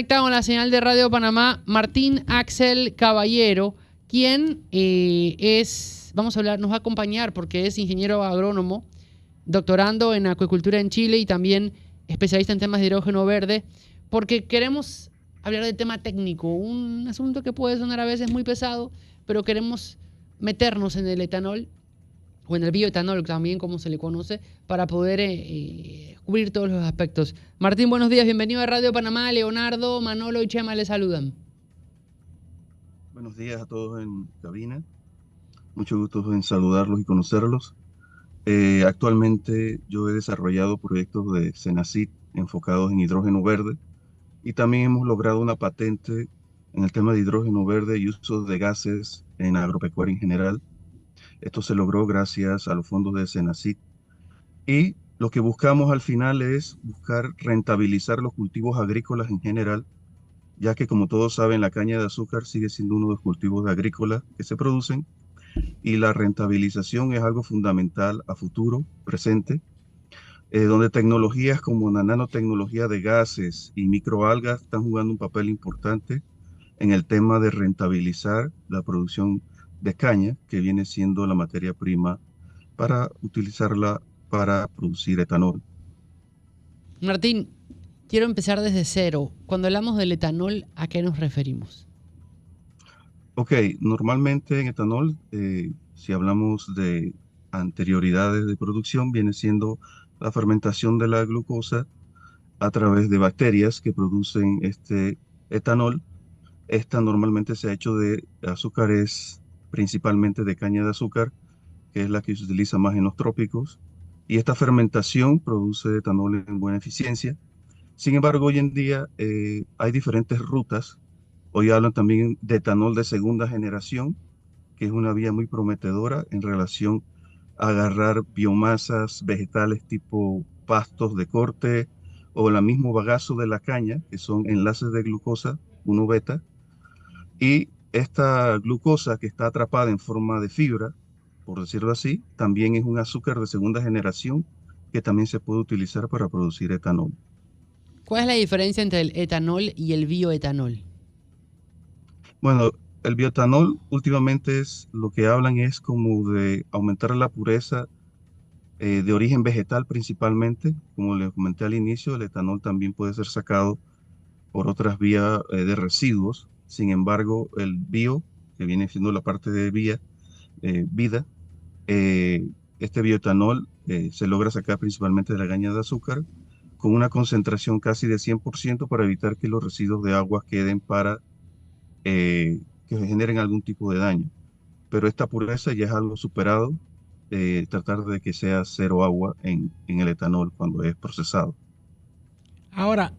Conectado con la señal de Radio Panamá, Martín Axel Caballero, quien vamos a hablar, nos va a acompañar porque es ingeniero agrónomo, doctorando en acuicultura en Chile y también especialista en temas de hidrógeno verde, porque queremos hablar del tema técnico, un asunto que puede sonar a veces muy pesado, pero queremos meternos en el etanol o en el bioetanol también, como se le conoce, para poder cubrir todos los aspectos. Martín, buenos días, bienvenido a Radio Panamá. Leonardo, Manolo y Chema les saludan. Buenos días a todos en cabina. Mucho gusto en saludarlos y conocerlos. Actualmente yo he desarrollado proyectos de Senacid enfocados en hidrógeno verde y también hemos logrado una patente en el tema de hidrógeno verde y uso de gases en agropecuaria en general. Esto se logró gracias a los fondos de Senacid y lo que buscamos al final es buscar rentabilizar los cultivos agrícolas en general, ya que como todos saben la caña de azúcar sigue siendo uno de los cultivos agrícolas que se producen y la rentabilización es algo fundamental a futuro, presente, donde tecnologías como la nanotecnología de gases y microalgas están jugando un papel importante en el tema de rentabilizar la producción de caña, que viene siendo la materia prima para utilizarla para producir etanol. Martín, quiero empezar desde cero. Cuando hablamos del etanol, ¿a qué nos referimos? Ok, normalmente en etanol, si hablamos de anterioridades de producción, viene siendo la fermentación de la glucosa a través de bacterias que producen este etanol. Esta normalmente se ha hecho de azúcares, principalmente de caña de azúcar, que es la que se utiliza más en los trópicos. Y esta fermentación produce etanol en buena eficiencia. Sin embargo, hoy en día hay diferentes rutas. Hoy hablan también de etanol de segunda generación, que es una vía muy prometedora en relación a agarrar biomasas vegetales tipo pastos de corte o el mismo bagazo de la caña, que son enlaces de glucosa 1 beta, y esta glucosa que está atrapada en forma de fibra, por decirlo así, también es un azúcar de segunda generación que también se puede utilizar para producir etanol. ¿Cuál es la diferencia entre el etanol y el bioetanol? Bueno, el bioetanol últimamente es lo que hablan es como de aumentar la pureza de origen vegetal principalmente. Como les comenté al inicio, el etanol también puede ser sacado por otras vías de residuos. Sin embargo, el bio, que viene siendo la parte de vida, eh, este bioetanol se logra sacar principalmente de la caña de azúcar con una concentración casi de 100% para evitar que los residuos de agua queden para que generen algún tipo de daño. Pero esta pureza ya es algo superado, tratar de que sea cero agua en el etanol cuando es procesado. Ahora,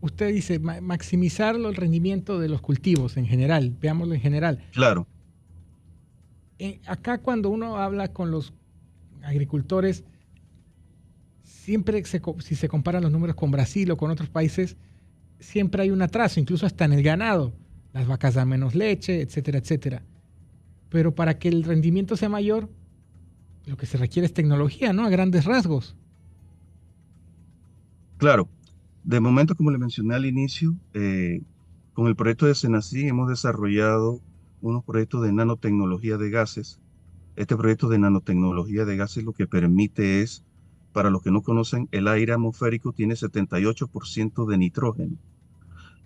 usted dice maximizar el rendimiento de los cultivos en general, veámoslo en general. Claro, Acá cuando uno habla con los agricultores, siempre si se comparan los números con Brasil o con otros países, siempre hay un atraso, incluso hasta en el ganado. Las vacas dan menos leche, etcétera, etcétera. Pero para que el rendimiento sea mayor, lo que se requiere es tecnología, ¿no? A grandes rasgos. claro. De momento, como le mencioné al inicio, con el proyecto de Senací hemos desarrollado unos proyectos de nanotecnología de gases. Este proyecto de nanotecnología de gases lo que permite es, para los que no conocen, el aire atmosférico tiene 78% de nitrógeno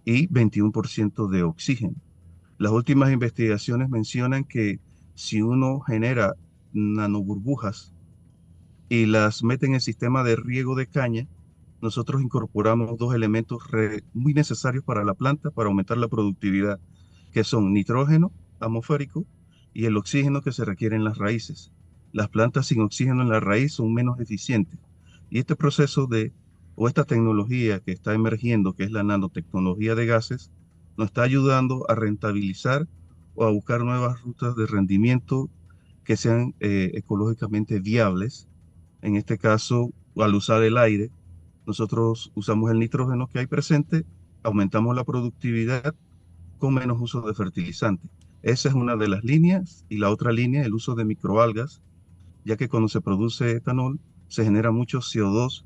y 21% de oxígeno. Las últimas investigaciones mencionan que si uno genera nanoburbujas y las mete en el sistema de riego de caña, nosotros incorporamos dos elementos muy necesarios para la planta para aumentar la productividad, que son nitrógeno atmosférico y el oxígeno que se requiere en las raíces. Las plantas sin oxígeno en la raíz son menos eficientes. Y este proceso o esta tecnología que está emergiendo, que es la nanotecnología de gases, nos está ayudando a rentabilizar o a buscar nuevas rutas de rendimiento que sean ecológicamente viables. En este caso, al usar el aire, nosotros usamos el nitrógeno que hay presente, aumentamos la productividad con menos uso de fertilizantes. Esa es una de las líneas y la otra línea, el uso de microalgas, ya que cuando se produce etanol se genera mucho CO2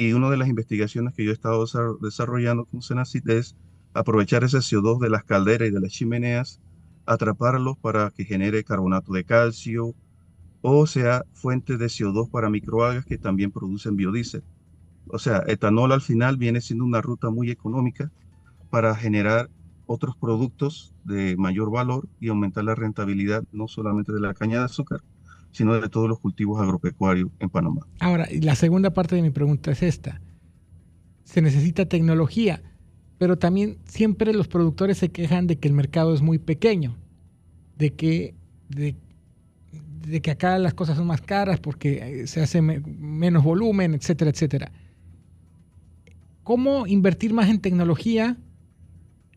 Y una de las investigaciones que yo he estado desarrollando con Senacid es aprovechar ese CO2 de las calderas y de las chimeneas, atraparlos para que genere carbonato de calcio o sea fuente de CO2 para microalgas que también producen biodiesel. O sea, etanol al final viene siendo una ruta muy económica para generar otros productos de mayor valor y aumentar la rentabilidad no solamente de la caña de azúcar, sino de todos los cultivos agropecuarios en Panamá. Ahora, y la segunda parte de mi pregunta es esta. Se necesita tecnología, pero también siempre los productores se quejan de que el mercado es muy pequeño, de que, de, de que acá las cosas son más caras porque se hace menos volumen, etcétera, etcétera. ¿Cómo invertir más en tecnología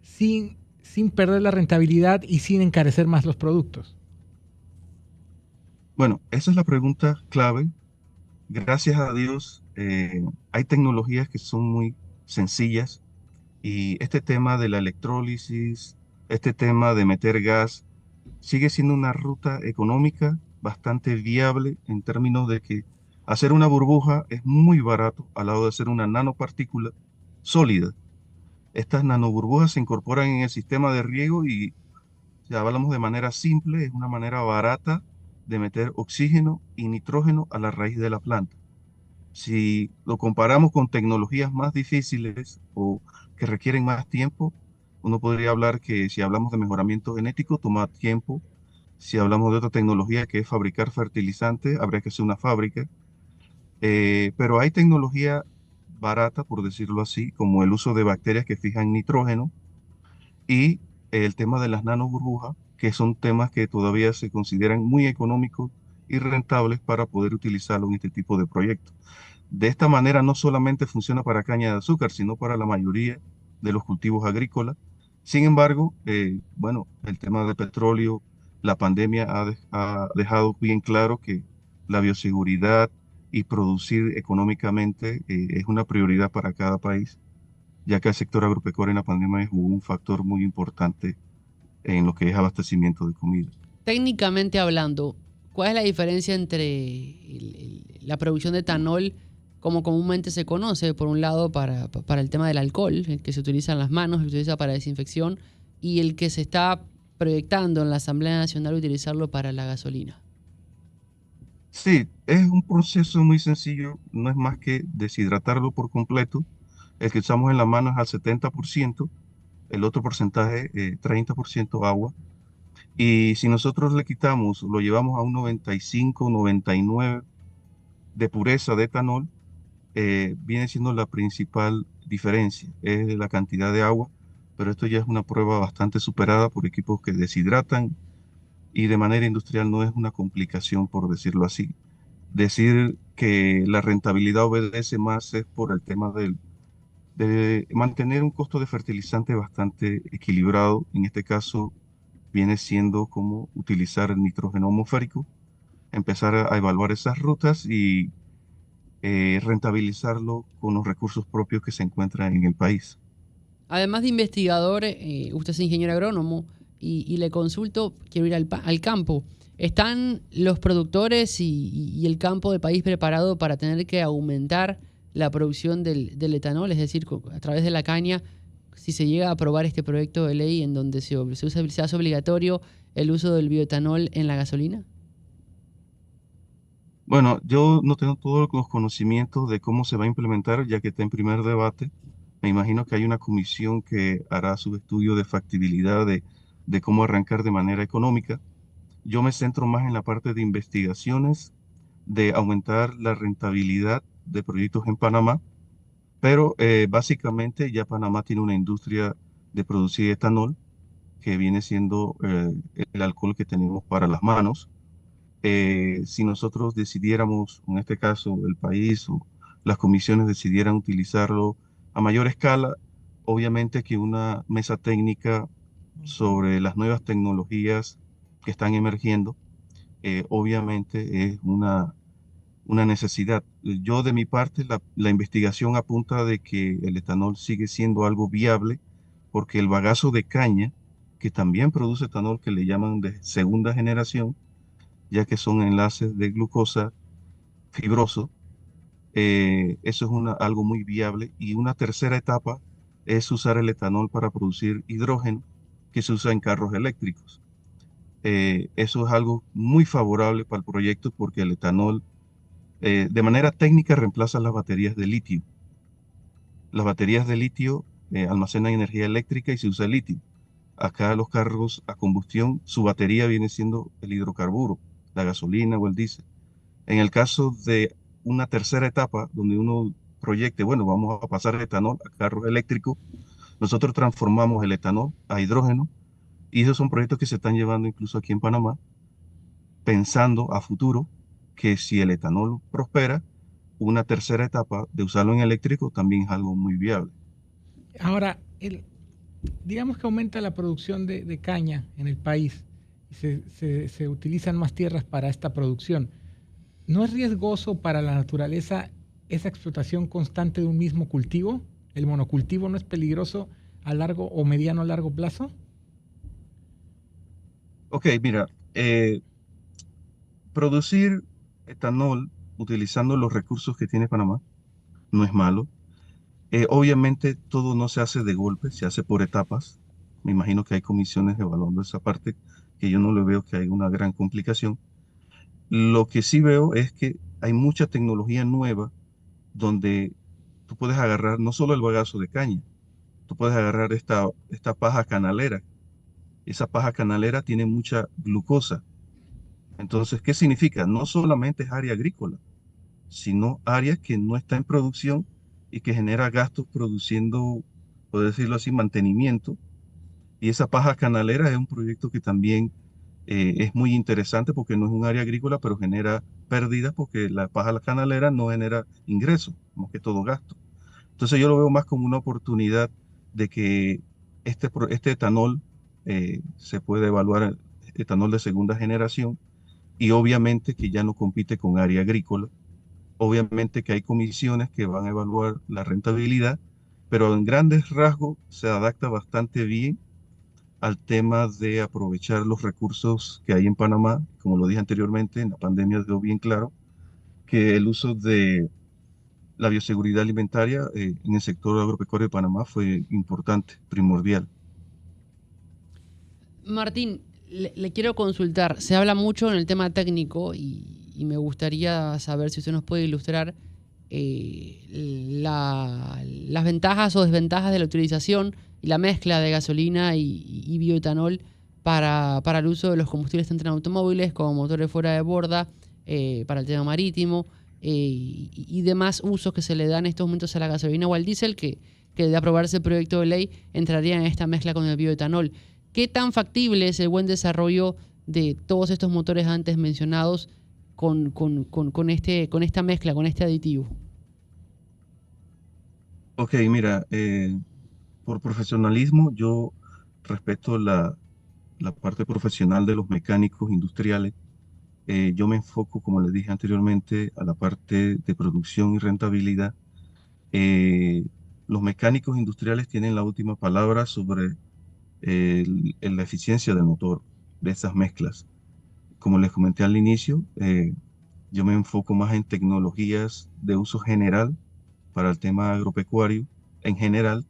sin perder la rentabilidad y sin encarecer más los productos? Bueno, esa es la pregunta clave. Gracias a Dios, hay tecnologías que son muy sencillas y este tema de la electrólisis, este tema de meter gas, sigue siendo una ruta económica bastante viable en términos de que hacer una burbuja es muy barato al lado de hacer una nanopartícula sólida. Estas nanoburbujas se incorporan en el sistema de riego y, si hablamos de manera simple, es una manera barata de meter oxígeno y nitrógeno a la raíz de la planta. Si lo comparamos con tecnologías más difíciles o que requieren más tiempo, uno podría hablar que si hablamos de mejoramiento genético, toma tiempo. Si hablamos de otra tecnología que es fabricar fertilizantes, habría que hacer una fábrica. Pero hay tecnología barata, por decirlo así, como el uso de bacterias que fijan nitrógeno y el tema de las nanoburbujas, que son temas que todavía se consideran muy económicos y rentables para poder utilizarlo en este tipo de proyectos. De esta manera no solamente funciona para caña de azúcar, sino para la mayoría de los cultivos agrícolas. Sin embargo, bueno, el tema de petróleo, la pandemia ha dejado bien claro que la bioseguridad y producir económicamente es una prioridad para cada país, ya que el sector agropecuario en la pandemia jugó un factor muy importante en lo que es abastecimiento de comida. Técnicamente hablando, ¿cuál es la diferencia entre la producción de etanol, como comúnmente se conoce, por un lado para el tema del alcohol, el que se utiliza en las manos, el que se utiliza para desinfección, y el que se está proyectando en la Asamblea Nacional utilizarlo para la gasolina? Sí, es un proceso muy sencillo, no es más que deshidratarlo por completo. El que usamos en la mano es al 70%, el otro porcentaje, 30% agua. Y si nosotros le quitamos, lo llevamos a un 95, 99 de pureza de etanol, viene siendo la principal diferencia, es la cantidad de agua, pero esto ya es una prueba bastante superada por equipos que deshidratan y de manera industrial no es una complicación, por decirlo así. Decir que la rentabilidad obedece más es por el tema de mantener un costo de fertilizante bastante equilibrado. En este caso viene siendo como utilizar el nitrógeno atmosférico, empezar a evaluar esas rutas y rentabilizarlo con los recursos propios que se encuentran en el país. Además de investigador, usted es ingeniero agrónomo y le consulto, quiero ir al campo. ¿Están los productores y el campo del país preparado para tener que aumentar la producción del etanol? Es decir, a través de la caña, si se llega a aprobar este proyecto de ley en donde se hace obligatorio el uso del bioetanol en la gasolina. Bueno, yo no tengo todos los conocimientos de cómo se va a implementar, ya que está en primer debate. Me imagino que hay una comisión que hará su estudio de factibilidad de cómo arrancar de manera económica. Yo me centro más en la parte de investigaciones, de aumentar la rentabilidad de proyectos en Panamá, pero básicamente ya Panamá tiene una industria de producir etanol, que viene siendo el alcohol que tenemos para las manos. Si nosotros decidiéramos, en este caso el país o las comisiones decidieran utilizarlo a mayor escala, obviamente que una mesa técnica sobre las nuevas tecnologías que están emergiendo, obviamente es una necesidad. Yo de mi parte, la investigación apunta de que el etanol sigue siendo algo viable porque el bagazo de caña, que también produce etanol que le llaman de segunda generación, ya que son enlaces de glucosa fibroso, Eso es algo muy viable. Y una tercera etapa es usar el etanol para producir hidrógeno que se usa en carros eléctricos. Eso es algo muy favorable para el proyecto porque el etanol de manera técnica reemplaza las baterías de litio. Las baterías de litio almacenan energía eléctrica y se usa litio. Acá los carros a combustión, su batería viene siendo el hidrocarburo, la gasolina o el diésel. En el caso de una tercera etapa, donde uno proyecte, bueno, vamos a pasar el etanol a carros eléctricos, nosotros transformamos el etanol a hidrógeno y esos son proyectos que se están llevando incluso aquí en Panamá, pensando a futuro que si el etanol prospera, una tercera etapa de usarlo en eléctrico también es algo muy viable. Ahora, digamos que aumenta la producción de caña en el país y se utilizan más tierras para esta producción. ¿No es riesgoso para la naturaleza esa explotación constante de un mismo cultivo? ¿El monocultivo no es peligroso a largo o mediano a largo plazo? Ok, mira, producir etanol utilizando los recursos que tiene Panamá no es malo. Obviamente todo no se hace de golpe, se hace por etapas. Me imagino que hay comisiones evaluando esa parte, que yo no le veo que hay una gran complicación. Lo que sí veo es que hay mucha tecnología nueva donde tú puedes agarrar no solo el bagazo de caña, tú puedes agarrar esta paja canalera. Esa paja canalera tiene mucha glucosa. Entonces, ¿qué significa? No solamente es área agrícola, sino área que no está en producción y que genera gastos produciendo, por decirlo así, mantenimiento. Y esa paja canalera es un proyecto que también es muy interesante porque no es un área agrícola, pero genera pérdidas porque la paja canalera no genera ingresos, más que todo gasto. Entonces yo lo veo más como una oportunidad de que este etanol se puede evaluar, etanol de segunda generación, y obviamente que ya no compite con área agrícola. Obviamente que hay comisiones que van a evaluar la rentabilidad, pero en grandes rasgos se adapta bastante bien al tema de aprovechar los recursos que hay en Panamá. Como lo dije anteriormente, en la pandemia quedó bien claro que el uso de la bioseguridad alimentaria en el sector agropecuario de Panamá fue importante, primordial. Martín, le quiero consultar. Se habla mucho en el tema técnico y me gustaría saber si usted nos puede ilustrar las ventajas o desventajas de la utilización y la mezcla de gasolina y bioetanol para el uso de los combustibles tanto en automóviles como motores fuera de borda, para el tema marítimo y demás usos que se le dan en estos momentos a la gasolina o al diésel que de aprobarse el proyecto de ley entraría en esta mezcla con el bioetanol. ¿Qué tan factible es el buen desarrollo de todos estos motores antes mencionados con esta mezcla, con este aditivo? Ok, mira, por profesionalismo yo respeto la parte profesional de los mecánicos industriales. Yo me enfoco, como les dije anteriormente, a la parte de producción y rentabilidad. Eh, los mecánicos industriales tienen la última palabra sobre la eficiencia del motor, de esas mezclas. Como les comenté al inicio, yo me enfoco más en tecnologías de uso general para el tema agropecuario, en general,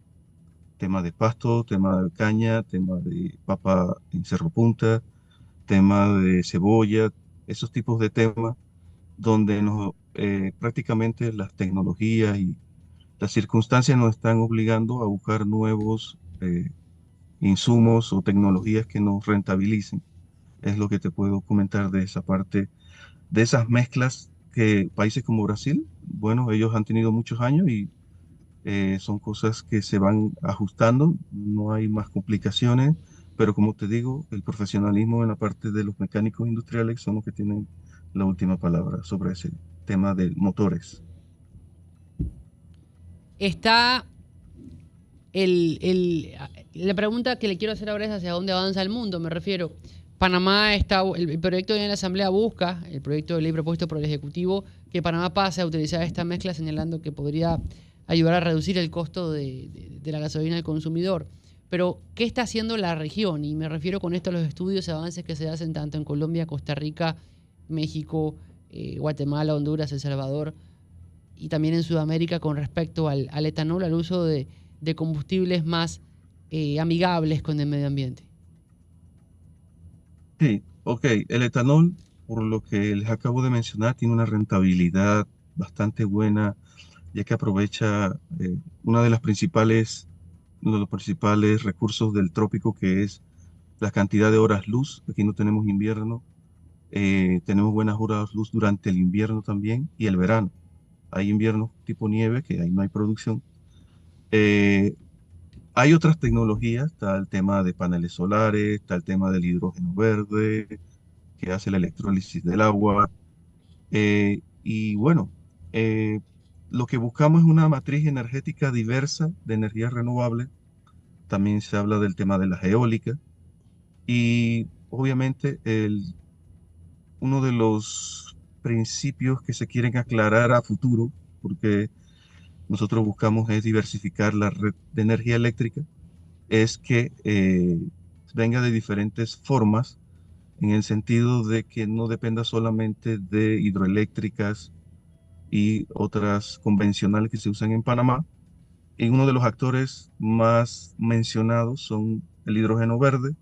tema de pasto, tema de caña, tema de papa en cerro punta, tema de cebolla, esos tipos de temas donde prácticamente las tecnologías y las circunstancias nos están obligando a buscar nuevos insumos o tecnologías que nos rentabilicen. Es lo que te puedo comentar de esa parte, de esas mezclas que países como Brasil, bueno, ellos han tenido muchos años y son cosas que se van ajustando, no hay más complicaciones, pero como te digo, el profesionalismo en la parte de los mecánicos industriales son los que tienen la última palabra sobre ese tema de motores. Está la pregunta que le quiero hacer ahora es hacia dónde avanza el mundo, me refiero. Panamá está, el proyecto de la Asamblea busca, el proyecto de ley propuesto por el Ejecutivo, que Panamá pase a utilizar esta mezcla, señalando que podría ayudar a reducir el costo de la gasolina al consumidor. Pero, ¿qué está haciendo la región? Y me refiero con esto a los estudios y avances que se hacen tanto en Colombia, Costa Rica, México, Guatemala, Honduras, El Salvador, y también en Sudamérica con respecto al etanol, al uso de combustibles más amigables con el medio ambiente. Sí, ok. El etanol, por lo que les acabo de mencionar, tiene una rentabilidad bastante buena, ya que aprovecha una de las principales, uno de los principales recursos del trópico, que es la cantidad de horas luz. Aquí no tenemos invierno, tenemos buenas horas luz durante el invierno también y el verano. Hay inviernos tipo nieve, que ahí no hay producción. Eh, Hay otras tecnologías, está el tema de paneles solares, está el tema del hidrógeno verde, que hace la electrólisis del agua. Y bueno, eh, lo que buscamos es una matriz energética diversa de energías renovables. También se habla del tema de las eólicas. Y obviamente uno de los principios que se quieren aclarar a futuro, porque nosotros buscamos es diversificar la red de energía eléctrica, es que venga de diferentes formas, en el sentido de que no dependa solamente de hidroeléctricas y otras convencionales que se usan en Panamá. Y uno de los actores más mencionados son el hidrógeno verde.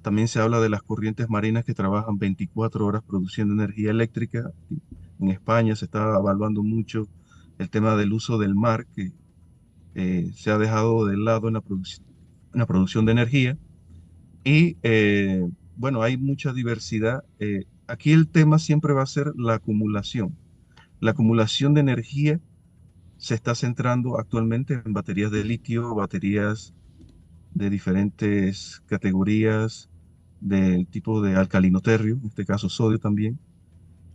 También se habla de las corrientes marinas que trabajan 24 horas produciendo energía eléctrica. En España se está evaluando mucho el tema del uso del mar, que se ha dejado de lado en la producción de energía. Y bueno, hay mucha diversidad. Aquí el tema siempre va a ser la acumulación. La acumulación de energía se está centrando actualmente en baterías de litio, baterías de diferentes categorías del tipo de alcalino-terrio, en este caso sodio también.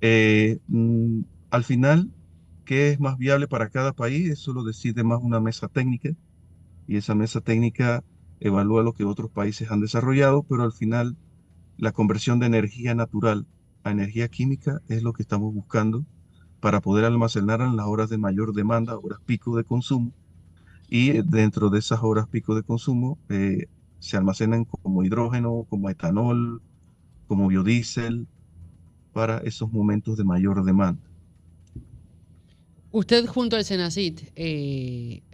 Eh, mm, Al final, ¿qué es más viable para cada país? Eso lo decide más una mesa técnica, y esa mesa técnica evalúa lo que otros países han desarrollado, pero al final la conversión de energía natural a energía química es lo que estamos buscando para poder almacenar en las horas de mayor demanda, horas pico de consumo, y dentro de esas horas pico de consumo se almacenan como hidrógeno, como etanol, como biodiesel para esos momentos de mayor demanda. Usted junto al Senacit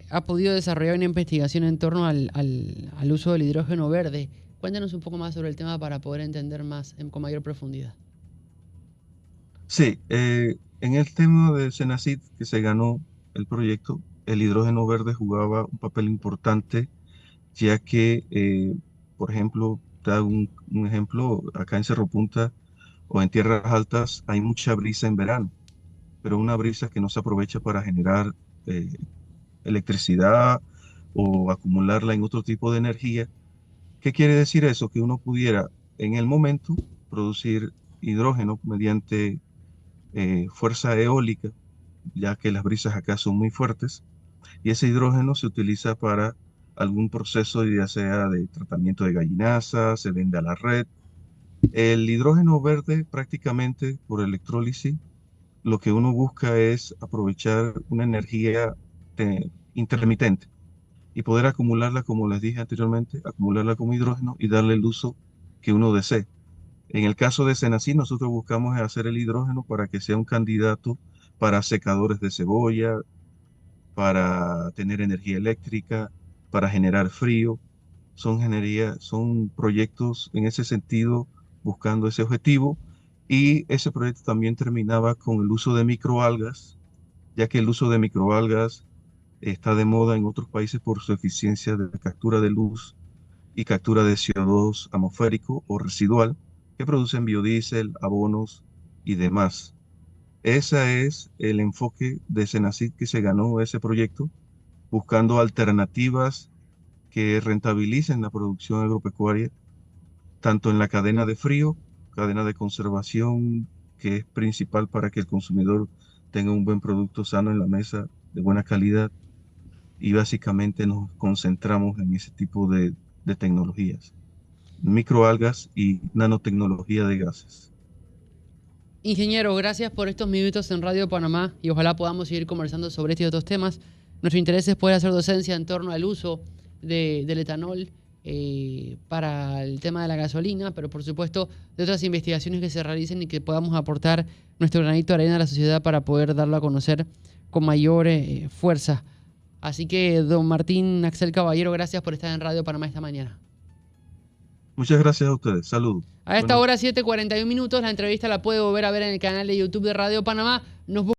ha podido desarrollar una investigación en torno al uso del hidrógeno verde. Cuéntanos un poco más sobre el tema para poder entender más con mayor profundidad. Sí, en el tema de Senacid que se ganó el proyecto, el hidrógeno verde jugaba un papel importante, ya que, por ejemplo, te hago un ejemplo, acá en Cerro Punta o en tierras altas hay mucha brisa en verano, pero una brisa que no se aprovecha para generar eh, electricidad o acumularla en otro tipo de energía. ¿Qué quiere decir eso? Que uno pudiera en el momento producir hidrógeno mediante fuerza eólica, ya que las brisas acá son muy fuertes, y ese hidrógeno se utiliza para algún proceso, ya sea de tratamiento de gallinaza, se vende a la red. El hidrógeno verde, prácticamente por electrólisis, lo que uno busca es aprovechar una energía intermitente y poder acumularla, como les dije anteriormente, acumularla como hidrógeno y darle el uso que uno desee. En el caso de Senacid, nosotros buscamos hacer el hidrógeno para que sea un candidato para secadores de cebolla, para tener energía eléctrica, para generar frío. Son proyectos en ese sentido buscando ese objetivo, y ese proyecto también terminaba con el uso de microalgas, ya que el uso de microalgas está de moda en otros países por su eficiencia de captura de luz y captura de CO2 atmosférico o residual, que producen biodiesel, abonos y demás. Ese es el enfoque de Senacid que se ganó ese proyecto, buscando alternativas que rentabilicen la producción agropecuaria, tanto en la cadena de frío, cadena de conservación, que es principal para que el consumidor tenga un buen producto sano en la mesa, de buena calidad, y básicamente nos concentramos en ese tipo de tecnologías, microalgas y nanotecnología de gases. Ingeniero, gracias por estos minutos en Radio Panamá y ojalá podamos seguir conversando sobre este y otros temas. Nuestro interés es poder hacer docencia en torno al uso del etanol para el tema de la gasolina, pero por supuesto de otras investigaciones que se realicen y que podamos aportar nuestro granito de arena a la sociedad para poder darlo a conocer con mayor fuerza. Así que, don Martín Axel Caballero, gracias por estar en Radio Panamá esta mañana. Muchas gracias a ustedes. Saludos. A esta hora, 7:41 minutos, la entrevista la puede volver a ver en el canal de YouTube de Radio Panamá. Nos